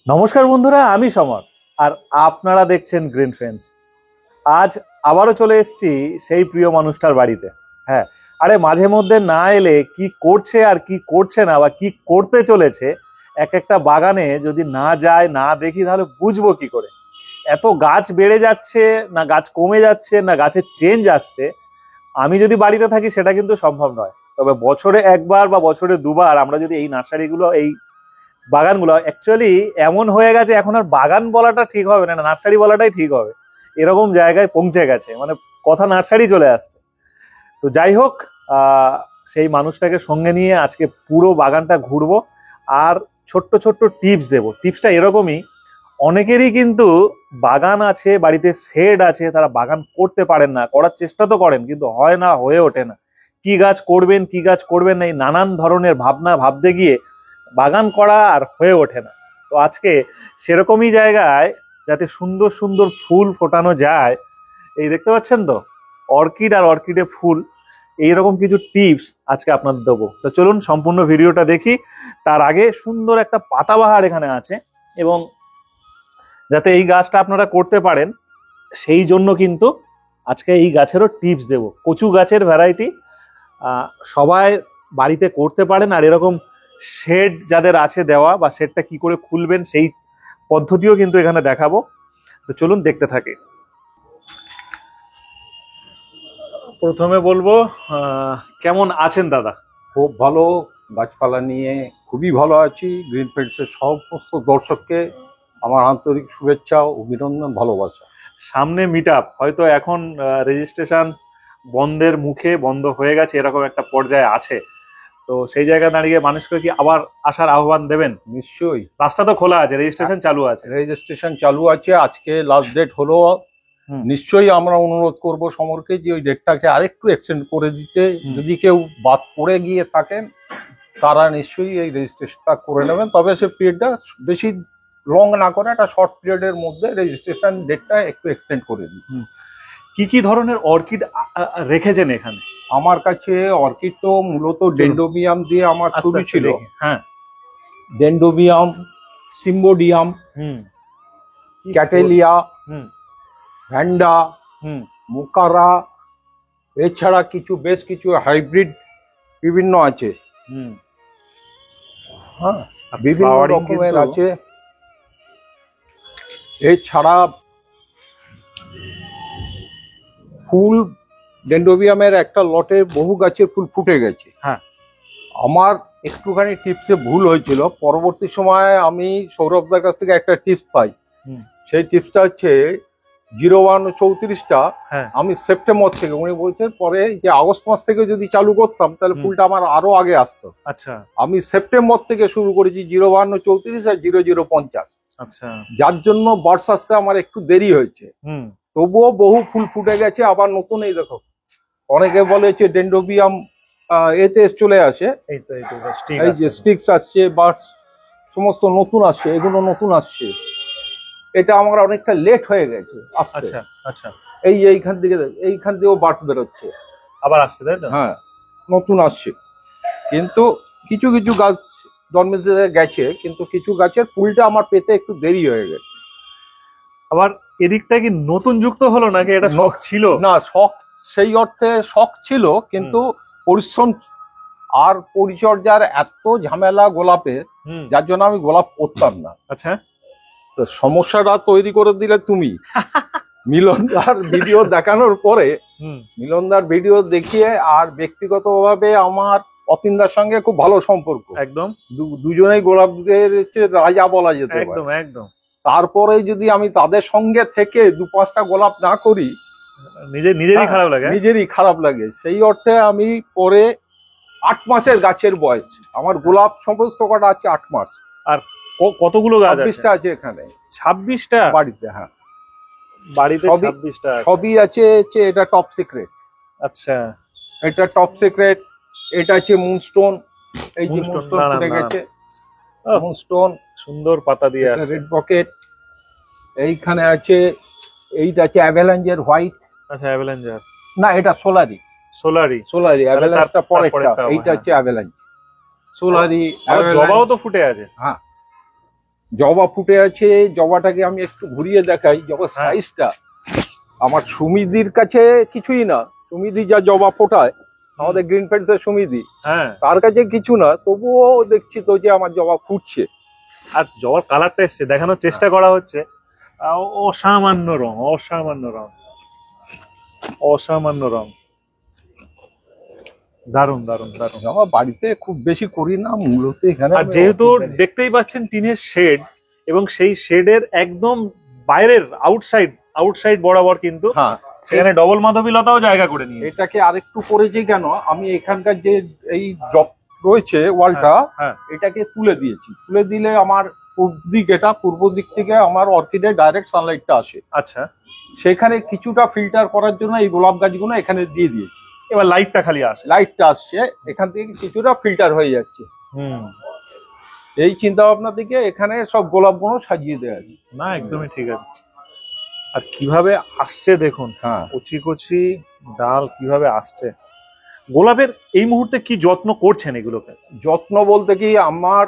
নমস্কার বন্ধুরা, আমি সমর। আর আপনারা দেখছেন গ্রিন ফ্রেন্ডস। আজ আবারও চলে এসেছি সেই প্রিয় মানুষটার বাড়িতে। হ্যাঁ, আরে মাঝে মধ্যে না এলে কি করছে আর কি করছে না বা কি করতে চলেছে এক একটা বাগানে যদি না যায় না দেখি তাহলে বুঝবো কি করে? এত গাছ বেড়ে যাচ্ছে, না গাছ কমে যাচ্ছে, না গাছের চেঞ্জ আসছে। আমি যদি বাড়িতে থাকি সেটা কিন্তু সম্ভব নয়, তবে বছরে একবার বা বছরে দুবার আমরা যদি এই নার্সারিগুলো, এই বাগানগুলো অ্যাকচুয়ালি এমন হয়ে গেছে এখন আর বাগান বলাটা ঠিক হবে না, নার্সারি বলাটাই ঠিক হবে। এরকম জায়গায় পৌঁছে গেছে, মানে কথা নার্সারি চলে আসছে। তো যাই হোক, আহ সেই মানুষটাকে সঙ্গে নিয়ে আজকে পুরো বাগানটা ঘুরবো আর ছোট্ট ছোট্ট টিপস দেবো। টিপসটা এরকমই, অনেকেরই কিন্তু বাগান আছে, বাড়িতে শেড আছে, তারা বাগান করতে পারেন না, করার চেষ্টা তো করেন কিন্তু হয় না, হয়ে ওঠে না। কি গাছ করবেন কি গাছ করবেন না, এই নানান ধরনের ভাবনা ভাবতে গিয়ে বাগান করা আর হয়ে ওঠে না। তো আজকে সেরকমই জায়গায়, যাতে সুন্দর সুন্দর ফুল ফোটানো যায়, এই দেখতে পাচ্ছেন তো অর্কিড আর অর্কিডে ফুল, এইরকম কিছু টিপস আজকে আপনাদের দেবো। তো চলুন সম্পূর্ণ ভিডিওটা দেখি। তার আগে সুন্দর একটা পাতাবাহার এখানে আছে, এবং যাতে এই গাছটা আপনারা করতে পারেন সেই জন্য কিন্তু আজকে এই গাছেরও টিপস দেব। কচু গাছের ভ্যারাইটি সবাই বাড়িতে করতে পারেন, আর এরকম শেড যাদের আছে দেওয়া, বা শেডটা কি করে খুলবেন সেই পদ্ধতিও কিন্তু এখানে দেখাবো। তো চলুন দেখতে থাকি। প্রথমে বলবো, কেমন আছেন দাদা? খুব ভালো। গাছপালা নিয়ে খুবই ভালো আছি। গ্রিন ফ্রেন্ডসের সমস্ত দর্শককে আমার আন্তরিক শুভেচ্ছা, অভিনন্দন, ভালোবাসা। সামনে মিট আপ, হয়তো এখন রেজিস্ট্রেশন বন্ধের মুখে, বন্ধ হয়ে গেছে এরকম একটা পর্যায়ে আছে। তো সেই জায়গায় দাঁড়িয়ে মানুষকে কি আবার আসার আহ্বান দেবেন? নিশ্চয়ই। রাস্তা তো খোলা আছে, রেজিস্ট্রেশন চালু আছে। রেজিস্ট্রেশন চালু আছে, আজকে লাস্ট ডেট হলো। নিশ্চয়ই আমরা অনুরোধ করব সমরকে যে ওই ডেটটাকে আরেকটু এক্সটেন্ড করে দিতে। যদি কেউ বাদ পড়ে গিয়ে থাকেন তারা নিশ্চয়ই এই রেজিস্ট্রেশনটা করে নেবেন, তবে সে পিরিয়ডটা বেশি লং না করে একটা শর্ট পিরিয়ডের মধ্যে রেজিস্ট্রেশন ডেটটা একটু এক্সটেন্ড করে দিন। কি কি ধরনের অর্কিড রেখেছেন এখানে? আমার কাছে অর্কিড তো মূলত ডেন্ডোবিয়াম দিয়ে আমার শুরু ছিল। হ্যাঁ, ডেন্ডোবিয়াম, সিম্বোডিয়াম, ক্যাটেলিয়া, ভ্যান্ডা, মুকারা, এছাড়া বেশ কিছু হাইব্রিড বিভিন্ন আছে। হ্যাঁ, বিভিন্ন রকমের আছে। এছাড়া ফুল, ডেন্ডোবিয়ামের একটা লটে বহু গাছের ফুল ফুটে গেছে। হ্যাঁ, আমার একটুখানি টিপসে ভুল হয়েছিল। পরবর্তী সময়ে আমি সৌরভদার কাছ থেকে একটা টিপস পাই। সেই টিপসটা হচ্ছে 0134টা আমি সেপ্টেম্বর থেকে, উনি বলছেন পরে যে আগস্ট মাস থেকে যদি চালু করতাম তাহলে ফুলটা আমার আরো আগে আসতো। আচ্ছা, আমি সেপ্টেম্বর থেকে শুরু করেছি 0134 আর 0050। আচ্ছা, যার জন্য বার্ডস আসতে আমার একটু দেরি হয়েছে। তবুও বহু ফুল ফুটে গেছে, আবার নতুন এই দেখো অনেকে বলে যে ডেন্ডোবিয়াম এতে চলে আসে, এই যে স্টিক্স আসছে বা সমস্ত নতুন আসছে, এগুলো নতুন আসছে। এটা আমার অনেকটা লেট হয়ে গেছে আসছে। আচ্ছা, আচ্ছা, এইখান দিয়েও বাট বেরোচ্ছে, আবার আসছে, তাই তো? হ্যাঁ, নতুন আসছে। কিন্তু কিছু কিছু গাছ জন্মে গেছে, কিন্তু কিছু গাছের ফুলটা আমার পেতে একটু দেরি হয়ে গেছে। আবার এদিকটা কি নতুন যুক্ত হলো নাকি এটা শখ ছিল? না, শখ সেই অর্থে শখ ছিল, কিন্তু পরিশ্রম আর পরিচর্যার এত ঝামেলা গোলাপের, যার জন্য আমি গোলাপ করতাম না। আচ্ছা, তো সমস্যাটা তৈরি করে দিলে তুমি। মিলনদার ভিডিও দেখানোর পরে, মিলনদার ভিডিও দেখিয়ে আর ব্যক্তিগতভাবে আমার অতীন্দার সঙ্গে খুব ভালো সম্পর্ক, একদম দুজনেই গোলাপের রাজা বলা যেতে পারে। একদম একদম। তারপরে যদি আমি তাদের সঙ্গে থেকে 2-5টা গোলাপ না করি, নিজেরই খারাপ লাগে। নিজেরই খারাপ লাগে। সেই অর্থে আমি পরে 8 মাসের গাছের বয়স আমার গোলাপ সমস্ত কটা আছে 8 মাস। আর কতগুলো গাছ? 26টা আছে এখানে। 26টা বাড়িতে? হ্যাঁ, বাড়িতে 26টা সবই আছে। এটা টপ সিক্রেট। আচ্ছা, এটা টপ সিক্রেট। এটা আছে মুনস্টোন। এই যে মুনস্টোন ফুটে গেছে, মুনস্টোন সুন্দর পাতা দিয়ে আছে। রেড পকেট এইখানে আছে। এইটা আছে অ্যাভেলাঞ্জের হোয়াইট। আচ্ছা, অ্যাভেলাঞ্জার না, এটা সোলারি। অ্যাভেলাঞ্জটা পরেরটা, এইটা হচ্ছে অ্যাভেলাঞ্জ। সোলারি, জবাও তো ফুটে আছে। হ্যাঁ, জবা ফুটে আছে, জবাটাকে আমি একটু ঘুরিয়ে দেখাই। জবার হ্যাঁ। সাইজটা আমার সুমিদির কাছে কিছুই না। সুমিদি যা জবা ফোটায়, আমাদের গ্রিন ফ্রেন্ডস এর সুমিদি, হ্যাঁ, তার কাছে কিছু না, তবুও দেখছি তো যে আমার জবা ফুটছে। আর জবার কালারটা এসছে, দেখানোর চেষ্টা করা হচ্ছে। অসামান্য রং, অসামান্য রং, অসামান্য রং। দারুণ দারুণ দারুণ। আমার বাড়িতে খুব বেশি করি না, মূলত এখানে আর যেহেতু দেখতেই পাচ্ছেন টিনের শেড, এবং সেই শেডের একদম বাইরের আউটসাইড বরাবর কিন্তু হ্যাঁ, সেখানে ডবল মাধবীলতাও জায়গা করে নিয়ে। এটাকে আরেকটু করেছি কেন, আমি এখানকার যে এই ড্রপ রয়েছে ওয়ালটা, হ্যাঁ, এটাকে তুলে দিয়েছি। তুলে দিলে আমার পূর্ব দিক থেকে আমার অর্কিডের ডাইরেক্ট সানলাইটটা আসে। আচ্ছা, সেখানে কিছুটা ফিল্টার করার জন্য এই গোলাপ গাছগুলো এখানে দিয়ে দিয়েছি। এবার লাইটটা খালি আসে। লাইটটা আসছে এখান থেকে, কিছুটা ফিল্টার হয়ে যাচ্ছে। হুম, এই চিন্তা ভাবনা থেকে এখানে সব গোলাপগুলো সাজিয়ে দেওয়া আছে। না একদমই ঠিক আছে। আর কিভাবে আসছে দেখুন, হ্যাঁ, কচি কচি ডাল কিভাবে আসছে। গোলাপের এই মুহূর্তে কি যত্ন করছেন এগুলোকে? যত্ন বলতে কি, আমার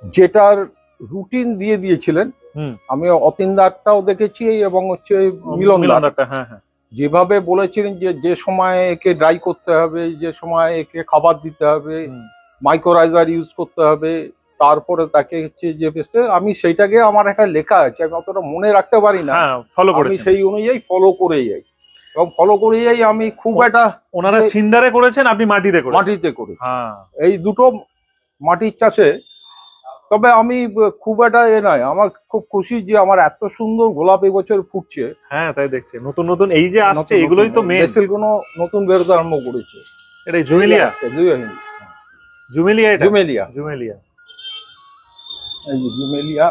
যেটার রুটিন দিয়ে দিয়েছিলেন, হুম, আমি অতীন্দারটাও দেখেছি এবং হচ্ছে মিলনদার, মিলনদারটা, হ্যাঁ হ্যাঁ, যেভাবে বলেছিলেন যে যে সময় একে ড্রাই করতে হবে, যে সময় একে খাবার দিতে হবে, হুম, মাইক্রোরাইজার ইউজ করতে হবে, তারপরে তাকে হচ্ছে যে বেসে, আমি সেইটাকে আমার একটা লেখা আছে, আমি অতটা মনে রাখতে পারি না, হ্যাঁ, ফলো আমি করেছেন। সেই অনুযায়ী ফলো করে যাই। এবং ফলো করে যাই, আমি খুব একটা ওনারা সিন্ডারে করেছেন, আপনি মাটিতে করেছেন। মাটিতে করি। হ্যাঁ, এই দুটো মাটির চাষে, তবে আমি খুব একটা নয়, আমার খুব খুশি যে আমার এত সুন্দর গোলাপ এবছর ফুটছে। হ্যাঁ, তাই দেখছি নতুন নতুন এই যে আসছে, এগুলোই তো মেন। বেসিল কোনো নতুন বেরোতে আরম্ভ করেছে। এটাই জুমেলিয়া, জুমেলিয়া, এটা জুমেলিয়া, জুমেলিয়া। এই যে জুমেলিয়া,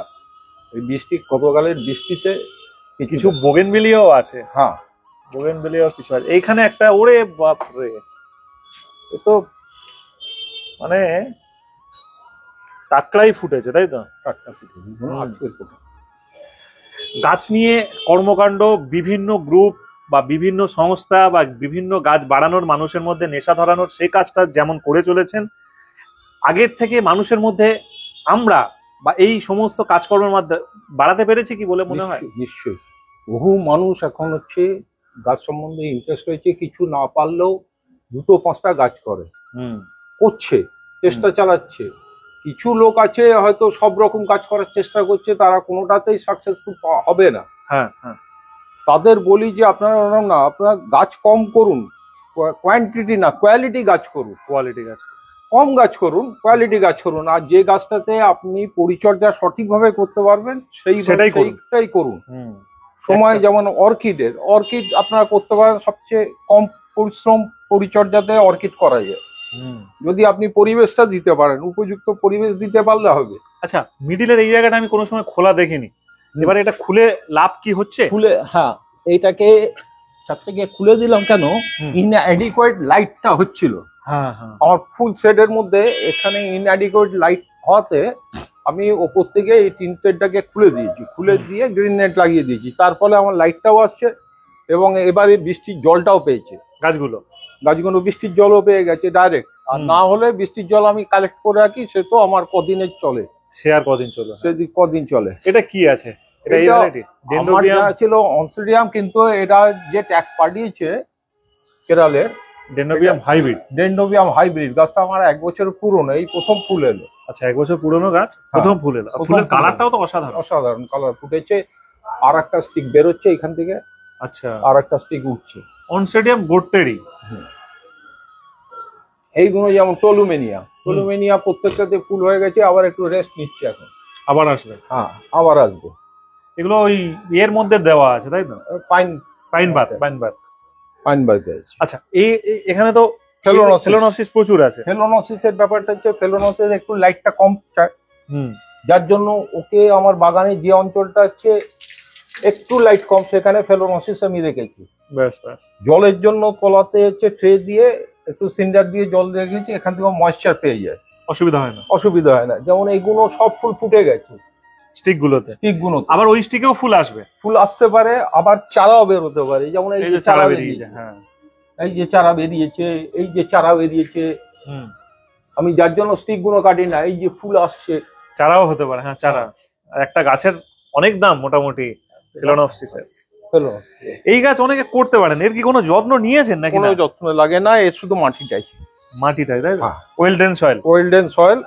এই বৃষ্টি, গতকালের বৃষ্টিতে কিছু বোগেনভিলিয়াও আছে। হ্যাঁ, বোগেনভিলিয়াও কিছু আছে এইখানে একটা। ওরে বাপরে, এ তো মানে টাকলাই ফুটেছে, তাই তো? টাটকা ফুটে, আজকের ফুটে। গাছ নিয়ে কর্মকাণ্ড, বিভিন্ন গ্রুপ বা বিভিন্ন সংস্থা বা বিভিন্ন গাছ বাড়ানোর, মানুষের মধ্যে নেশা ধরানোর, সেই কাজটা যেমন করে চলেছেন, আগের থেকে মানুষের মধ্যে আমরা বা এই সমস্ত কাজকর্মের মধ্যে বাড়াতে পেরেছি কি বলে মনে হয়? নিশ্চয়ই বহু মানুষ এখন হচ্ছে গাছ সম্বন্ধে ইন্টারেস্ট হয়েছে, কিছু না পারলেও 2-5টা গাছ করছে, চেষ্টা চালাচ্ছে। কিছু লোক আছে হয়তো সব রকম কাজ করার চেষ্টা করছে, তারা কোনোটাতেই সাকসেসফুল হবে না। হ্যাঁ হ্যাঁ, তাদের বলি যে আপনারা ওরকম না, আপনারা গাছ কম করুন, কোয়ান্টিটি না কোয়ালিটি গাছ করুন। কোয়ালিটি গাছ, কম গাছ করুন, কোয়ালিটি গাছ করুন। আর যে গাছটাতে আপনি পরিচর্যা সঠিকভাবে করতে পারবেন সেইটাই করুন। সময় যেমন অর্কিড আপনারা করতে পারেন, সবচেয়ে কম পরিশ্রম পরিচর্যাতে অর্কিড করা যায়, যদি আপনি পরিবেশটা দিতে পারেন, উপযুক্ত পরিবেশ দিতে পারলে হবে। আচ্ছা, মিডিলের এই জায়গাটা আমি কোনো সময় খোলা দেখিনি, এবার এটা খুলে লাভ কি হচ্ছে? খুলে, হ্যাঁ, এইটাকে ছাদটাকে খুলে দিলাম কেন, ইনঅ্যাডিকুয়েট লাইটটা হচ্ছিল। হ্যাঁ হ্যাঁ, আমার ফুল সেটের মধ্যে এখানে ইনঅ্যাডিকুয়েট লাইট হওয়াতে আমি ওপর থেকে এই টিন সেটটাকে খুলে দিয়েছি, খুলে দিয়ে গ্রিন নেট লাগিয়ে দিয়েছি। তার ফলে আমার লাইটটাও আসছে এবং এবারে বৃষ্টির জলটাও পেয়েছে গাছগুলো বৃষ্টির জলও পেয়ে গেছে ডাইরেক্ট। আর না হলে বৃষ্টির জল আমি কালেক্ট করে রাখি, সে তো আমার কদিনের চলে, সে আর কদিন চলে, সেদিন কদিন চলে। এটা কি আছে? এটা এই ভ্যারাইটি আমার যা ছিল অনসিডিয়াম, কিন্তু এটা যে ট্যাগ পাঠিয়েছে কেরালের, ডেন্ড্রোবিয়াম হাইব্রিড গাছটা আমার 1 বছর পুরনো, এই প্রথম ফুল এলো। আচ্ছা, 1 বছর পুরনো গাছ, প্রথম ফুল এলো। ফুলের কালারটাও তো অসাধারণ কালার ফুটেছে। আর একটা স্টিক বেরোচ্ছে এখান থেকে, আচ্ছা, আর একটা স্টিক উঠছে। অনসিডিয়াম গোর্টেরি। এইগুলো যেমন টলুমেনিয়া প্রত্যেকটাতে ফুল হয়ে গেছে, আবার একটু রেস্ট নিচ্ছে, এখন আবার আসবে। হ্যাঁ, আবার আসবে। এগুলো ওই এর মধ্যে দেওয়া আছে, তাই তো? পাইন বাদ। আচ্ছা, এখানে তো ফেলোনোসিস প্রচুর আছে। ফেলোনোসিসের ব্যাপারটা হচ্ছে, ফেলোনোসিস একটু লাইটটা কম চায়, যার জন্য ওকে আমার বাগানে যে অঞ্চলটা হচ্ছে একটু লাইট কম, সেখানে ফেলোনোসিস আমি রেখেছি। জলের জন্য তলাতে হচ্ছে ট্রে দিয়ে একটু সিন্ডার দিয়ে জল রেখেছি, এখান থেকে ময়েশ্চার পেয়ে যায়, অসুবিধা হয় না। যেমন এইগুলো সব ফুল ফুটে গেছে স্টিক গুলোতে, আবার ওই স্টিকেও ফুল আসবে, ফুল আসতে পারে, আবার চারাও বেরোতে পারে। যেমন এই যে চারা বেরিয়েছে, হ্যাঁ, এই যে চারা বেরিয়েছে, আমি যার জন্য স্টিক গুলো কাটি না, এই যে ফুল আসছে, চারাও হতে পারে, হ্যাঁ চারা। আর একটা গাছের অনেক দাম মোটামুটি ফেলোনপসিসের। এই গাছ অনেকে করতে পারেন, এর কি কোনো যত্ন নিয়েছেন নাকি? কোনো যত্ন লাগে না, এর শুধু মাটিটাই। মাটিটাই, তাই হ্যাঁ। Well drain soil. Well drain soil.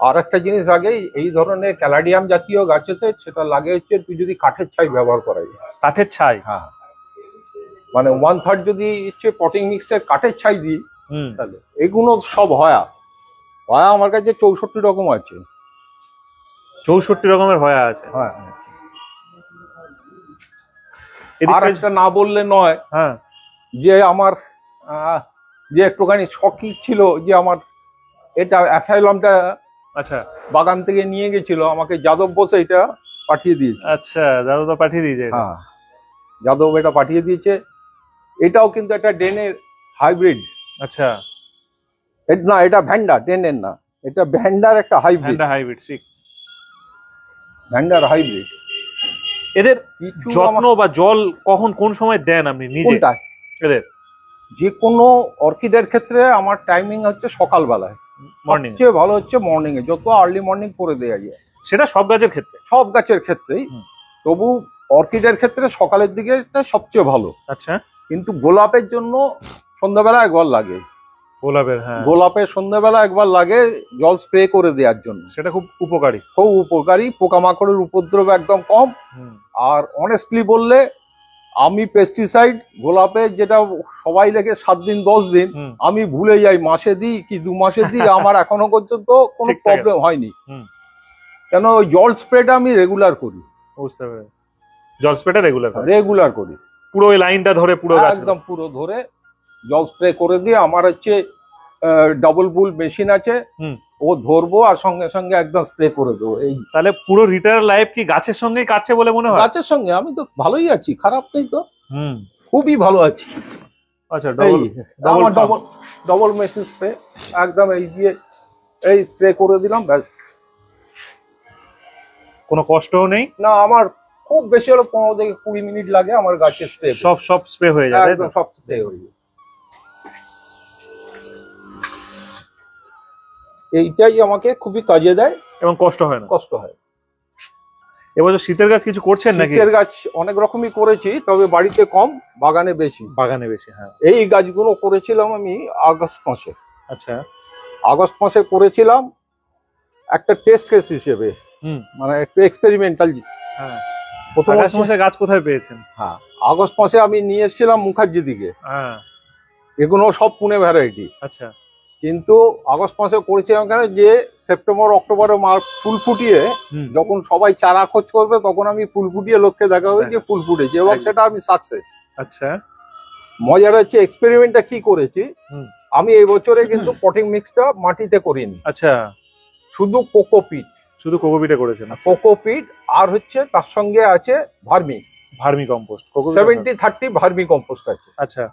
আর একটা জিনিস লাগে এই ধরনের ক্যালাডিয়াম জাতীয় গাছেতে, সেটা লাগে হচ্ছে তুই যদি কাঠের ছাই ব্যবহার করা যায়। কাঠের ছাই? হ্যাঁ, মানে 1/3 যদি হচ্ছে পটিং মিক্সের কাঠের ছাই দিই, তাহলে এগুলো সব হয়া আমার কাছে 64 রকম আছে। 64 রকমের হয়া আছে? হ্যাঁ। আর একটা না বললে নয়, হ্যাঁ, যে আমার যে একটুখানি শখই ছিল যে আমার এটা অ্যাফাইলামটা আচ্ছা বাগান থেকে নিয়ে গেছিল, আমাকে যাদব বসে এটা পাঠিয়ে দিয়েছে। আচ্ছা, যাদব তো পাঠিয়ে দিয়েছে? হ্যাঁ, যাদব এটা পাঠিয়ে দিয়েছে। এটাও কিন্তু একটা ডেনের হাইব্রিড। আচ্ছা, না এটা ভ্যান্ডার, ডেনের না, এটা ভ্যান্ডার একটা হাইব্রিড। Hybrid 6 van der hybrid. এদের যত্ন বা জল কখন কোন সময় দেন আপনি নিজে এদের? যে কোনো অর্কিডের ক্ষেত্রে আমার টাইমিং হচ্ছে সকালবেলায়, মর্নিং। সবচেয়ে ভালো হচ্ছে মর্নিং এ, যত আর্লি মর্নিং করে দেওয়া যায়। সেটা সব গাছের ক্ষেত্রে? সব গাছের ক্ষেত্রেই, তবু অর্কিডের ক্ষেত্রে সকালের দিকে সবচেয়ে ভালো। আচ্ছা, কিন্তু গোলাপের জন্য সন্ধ্যাবেলা একবার লাগে। গোলাপের? হ্যাঁ, গোলাপের সন্ধ্যাবেলা একবার লাগে জল স্প্রে করে দেওয়ার জন্য। সেটা খুব উপকারী। খুব উপকারী, পোকামাকড়ের উপদ্রব একদম কম। আর অনেস্টলি বললে আমি পেস্টিসাইড গোলাপে যেটা সবাই লেগে 7 দিন 10 দিন, আমি ভুলে যাই মাসে দিই কি 2 মাসে দিই, আমার এখনো পর্যন্ত কোনো প্রবলেম হয়নি। কেন ওই জল স্প্রেটা আমি রেগুলার করি। বুঝতে পারি, জল স্প্রেটা রেগুলার করি, পুরো ওই লাইনটা ধরে, পুরো গাছ একদম পুরো ধরে জল স্প্রে করে দিয়ে, আমার হচ্ছে ডাবল বুল মেশিন আছে, ও ধরবো আর সঙ্গে সঙ্গে একদম স্প্রে করে দেবো। এই তাহলে পুরো রিটায়ার লাইফ কি গাছের সঙ্গেই কাটছে বলে মনে হয়? গাছের সঙ্গে আমি তো ভালোই আছি, খারাপ নেই তো, খুবই ভালো আছি। আচ্ছা, ডবল মেশিন স্প্রে একদম এই দিয়ে এই স্প্রে করে দিলাম, ব্যাস। কোনো কষ্টও নেই না, আমার খুব বেশি হলো 15 থেকে 20 মিনিট লাগে আমার গাছের স্প্রে, সব স্প্রে হয়ে যায়, একদম সব স্প্রে হয়ে যায়। এইটাই আমাকে খুবই কাজে দেয় এবং কষ্ট হয় না। কষ্ট হয়। এবছর শীতের গাছ কিছু করছেন নাকি? শীতের গাছ অনেক রকমই করেছি, তবে বাড়িতে কম, বাগানে বেশি। বাগানে বেশি, হ্যাঁ। এই গাছগুলো করেছিলাম আমি আগস্ট মাসে। আচ্ছা, আগস্ট মাসে করেছিলাম একটা টেস্ট কেস হিসেবে, মানে একটু এক্সপেরিমেন্টাল। হ্যাঁ, প্রথম মাসে গাছ কোথায় পেয়েছেন? হ্যাঁ, আগস্ট মাসে আমি নিয়ে এসেছিলাম মুখার্জি দিকে। হ্যাঁ, এগুলো সব পুনে ভ্যারাইটি। আচ্ছা, কিন্তু আগস্ট মাসে করেছিলাম কেন, যে সেপ্টেম্বর অক্টোবরে ফুল ফুটিয়ে যখন সবাই চারা খোঁজ করবে, তখন আমি ফুল ফুটিয়ে লোককে দেখাবো যে ফুল ফুটেছে, এবং সেটা আমি সাকসেস। আচ্ছা, মজার হচ্ছে এক্সপেরিমেন্টটা কি করেছি, আমি এই বছরে কিন্তু পটিং মিক্সটা মাটিতে করিনি। আচ্ছা, শুধু কোকোপিট। শুধু কোকোপিটে করেছেন? কোকোপিট, আর হচ্ছে তার সঙ্গে আছে ভার্মি কম্পোস্ট, 70-30 ভার্মি কম্পোস্ট আছে। আচ্ছা,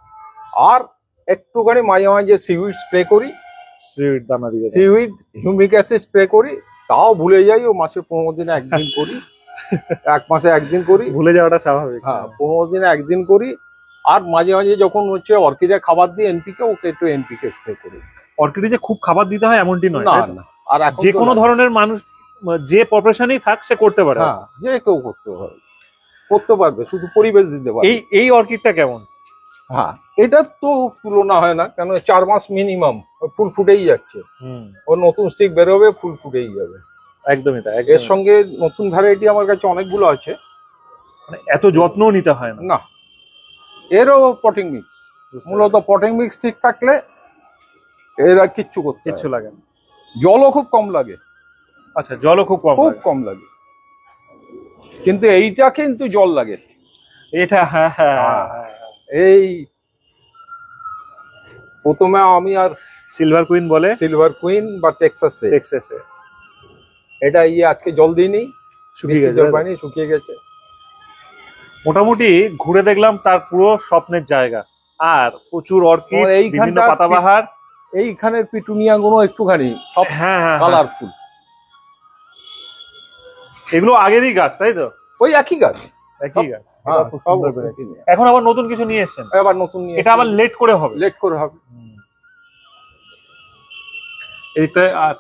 আর একটুখানি মাঝে মাঝে সিউইড স্প্রে করি, সিউইড দানা দিয়ে, সিউইড হিউমিক অ্যাসিড স্প্রে করি, তাও ভুলে যাই। ও মাসে 15 দিনে একদিন করি, 1 মাসে একদিন করি, ভুলে যাওয়াটা স্বাভাবিক। হ্যাঁ, 15 দিনে একদিন করি। আর মাঝে মাঝে যখন হচ্ছে অর্কিডে খাবার দিই এনপিকে, ওকে একটু এনপিকে স্প্রে করি। অর্কিডে যে খুব খাবার দিতে হয় এমনটি নয়, না না। আর যে কোনো ধরনের মানুষ, যে প্রফেশনেই থাক, সে করতে পারে। হ্যাঁ, যে কেউ করতে পারবে, শুধু পরিবেশ দিতে পারবে। এই অর্কিডটা কেমন? হ্যাঁ, এটা তো তুলনা হয় না, কেন 4 মাস মিনিমাম ফুল ফুটেই যাচ্ছে। ও নতুন স্টিক বেরোবে, ফুল ফুটেই যাবে। একদমই তাই। এর সঙ্গে নতুন ভ্যারাইটি আমার কাছে অনেকগুলো আছে, মানে এত যত্নও নিতে হয় না। না, এরও পটিং মিক্স, মূলত পটিং মিক্স ঠিক থাকলে এর আর কিচ্ছু লাগে না। জলও খুব কম লাগে। আচ্ছা, জলও খুব কম লাগে, কিন্তু এইটা কিন্তু জল লাগে। এটা হ্যাঁ, এই প্রথমে আমি আর সিলভার কুইন বা টেক্সাসে এটা আজকে জল দিইনি, শুকিয়ে গেছে। মোটামুটি ঘুরে দেখলাম তার পুরো স্বপ্নের জায়গা, আর প্রচুর অর্কিড, বিভিন্ন পাতাবাহার। এইখানের পিটুনিয়া গুলো একটুখানি সব কালারফুল। এগুলো আগেরই গাছ, তাই তো? ওই একই গাছ। এখন আবার নতুন কিছু নিয়ে এসেছেন? এটা আবার লেট করে হবে। এদিকটায় আর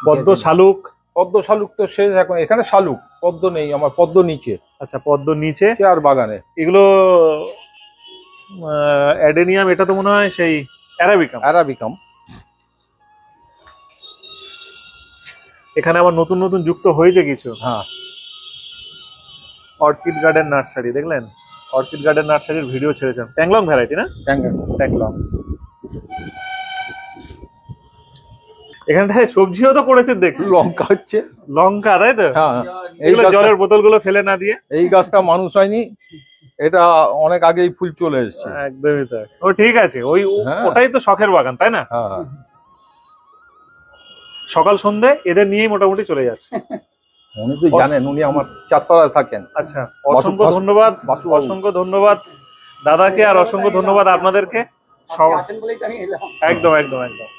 পদ্ম, শালুক, পদ্ম শালুক তো শেষ, এখন এখানে শালুক, পদ্ম নেই, আমার পদ্ম নিচে আচ্ছা, পদ্ম নিচে আর বাগানে। এগুলো অ্যাডেনিয়াম, এটা তো মনে হয় সেই অ্যারাবিকাম। অ্যারাবিকাম। এখানে আবার নতুন নতুন যুক্ত হয়েছে কিছু। হ্যাঁ, অর্কিড গার্ডেন নার্সারি দেখলেন, অর্কিড গার্ডেন নার্সারির ভিডিও ছেড়েছেন। ট্যাংলং ভ্যারাইটি না? ট্যাংলং। এখানটায় সবজিও তো করেছেন দেখি, লঙ্কা হচ্ছে, লঙ্কা, তাই তো? হ্যাঁ। এই এগুলো গাছটা, জলের বোতলগুলো ফেলে না দিয়ে, এই গাছটা মানুষ হয়নি, এটা অনেক আগেই ফুল চলে এসেছে। একদমই তাই। ও ঠিক আছে, ওই হ্যাঁ। ওটাই তো শখের বাগান, তাই না? হ্যাঁ, সকাল সন্ধে এদের নিয়েই মোটামুটি চলে যাচ্ছে। উনি তো জানেন, উনি আমার চারতলায় থাকেন। আচ্ছা, অসংখ্য ধন্যবাদ, অসংখ্য ধন্যবাদ দাদাকে, আর অসংখ্য ধন্যবাদ আপনাদেরকে। একদম একদম একদম।